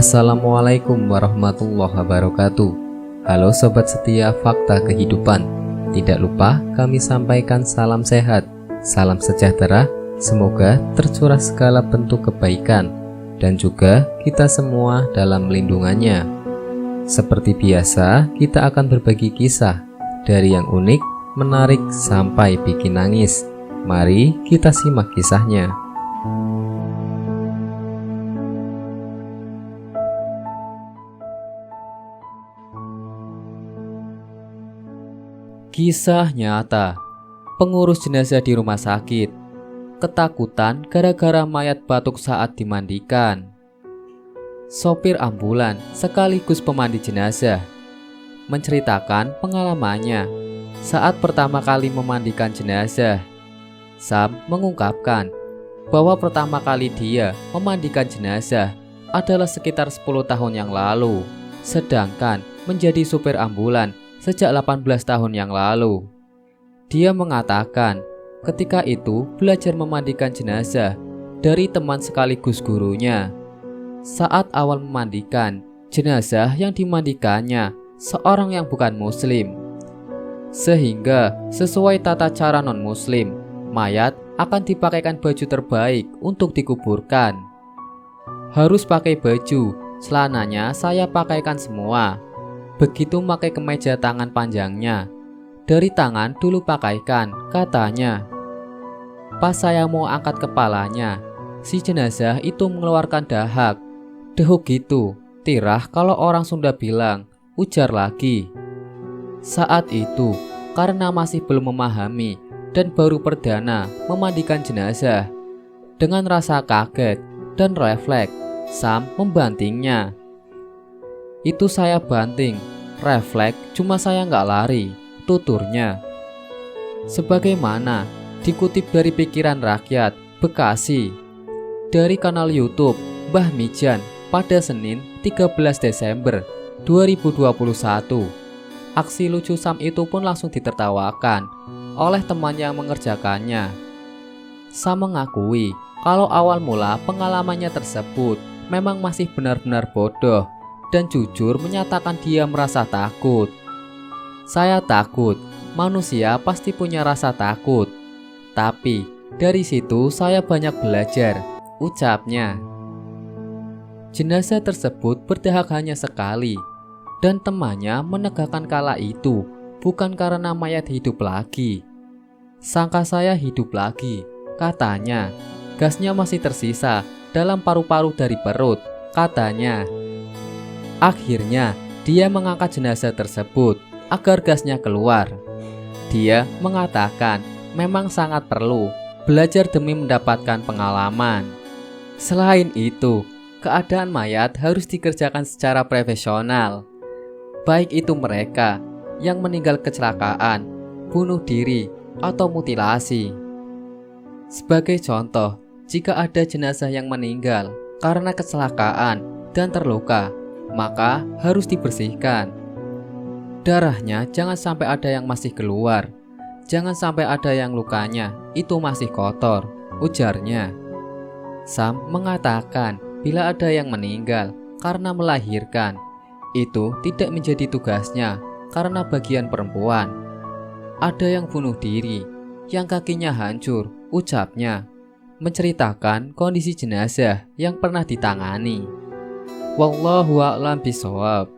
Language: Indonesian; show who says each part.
Speaker 1: Assalamualaikum warahmatullahi wabarakatuh. Halo sobat setia Fakta Kehidupan. Tidak lupa kami sampaikan salam sehat, salam sejahtera. Semoga tercurah segala bentuk kebaikan dan juga kita semua dalam lindungannya. Seperti biasa, kita akan berbagi kisah dari yang unik, menarik sampai bikin nangis. Mari kita simak kisahnya. Kisah nyata. Pengurus jenazah di rumah sakit ketakutan gara-gara mayat batuk saat dimandikan. Sopir ambulan sekaligus pemandi jenazah menceritakan pengalamannya saat pertama kali memandikan jenazah. Sam mengungkapkan bahwa pertama kali dia memandikan jenazah adalah sekitar 10 tahun yang lalu, sedangkan menjadi supir ambulan sejak 18 tahun yang lalu. Dia mengatakan ketika itu belajar memandikan jenazah dari teman sekaligus gurunya. Saat awal memandikan, jenazah yang dimandikannya seorang yang bukan muslim. Sehingga sesuai tata cara non-muslim, mayat akan dipakaikan baju terbaik untuk dikuburkan. Harus pakai baju, celananya saya pakaikan semua. Begitu pakai kemeja tangan panjangnya, dari tangan dulu pakaikan, katanya. Pas saya mau angkat kepalanya, si jenazah itu mengeluarkan dahak. Dehuk gitu, tirah kalau orang Sunda bilang, ujar lagi. Saat itu, karena masih belum memahami dan baru perdana memandikan jenazah, dengan rasa kaget dan refleks, Sam membantingnya. Itu saya banting, refleks cuma saya nggak lari, tuturnya. Sebagaimana dikutip dari Pikiran Rakyat, Bekasi, dari kanal YouTube Mbah Mijan pada Senin 13 Desember 2021. Aksi lucu Sam itu pun langsung ditertawakan oleh teman yang mengerjakannya. Sam mengakui kalau awal mula pengalamannya tersebut memang masih benar-benar bodoh dan jujur menyatakan dia merasa takut. Saya takut, manusia pasti punya rasa takut. Tapi dari situ saya banyak belajar, ucapnya. Jenazah tersebut berdahak hanya sekali, dan temannya menegakkan kala itu bukan karena mayat hidup lagi. Sangka saya hidup lagi, katanya. Gasnya masih tersisa dalam paru-paru dari perut, katanya. Akhirnya, dia mengangkat jenazah tersebut agar gasnya keluar. Dia mengatakan memang sangat perlu belajar demi mendapatkan pengalaman. Selain itu, keadaan mayat harus dikerjakan secara profesional. Baik itu mereka yang meninggal kecelakaan, bunuh diri, atau mutilasi. Sebagai contoh, jika ada jenazah yang meninggal karena kecelakaan dan terluka, maka harus dibersihkan. Darahnya jangan sampai ada yang masih keluar. Jangan sampai ada yang lukanya itu masih kotor, ujarnya. Sam mengatakan bila ada yang meninggal karena melahirkan, itu tidak menjadi tugasnya karena bagian perempuan. Ada yang bunuh diri, yang kakinya hancur, ucapnya, menceritakan kondisi jenazah yang pernah ditangani. Wallahu a'lam bishawab.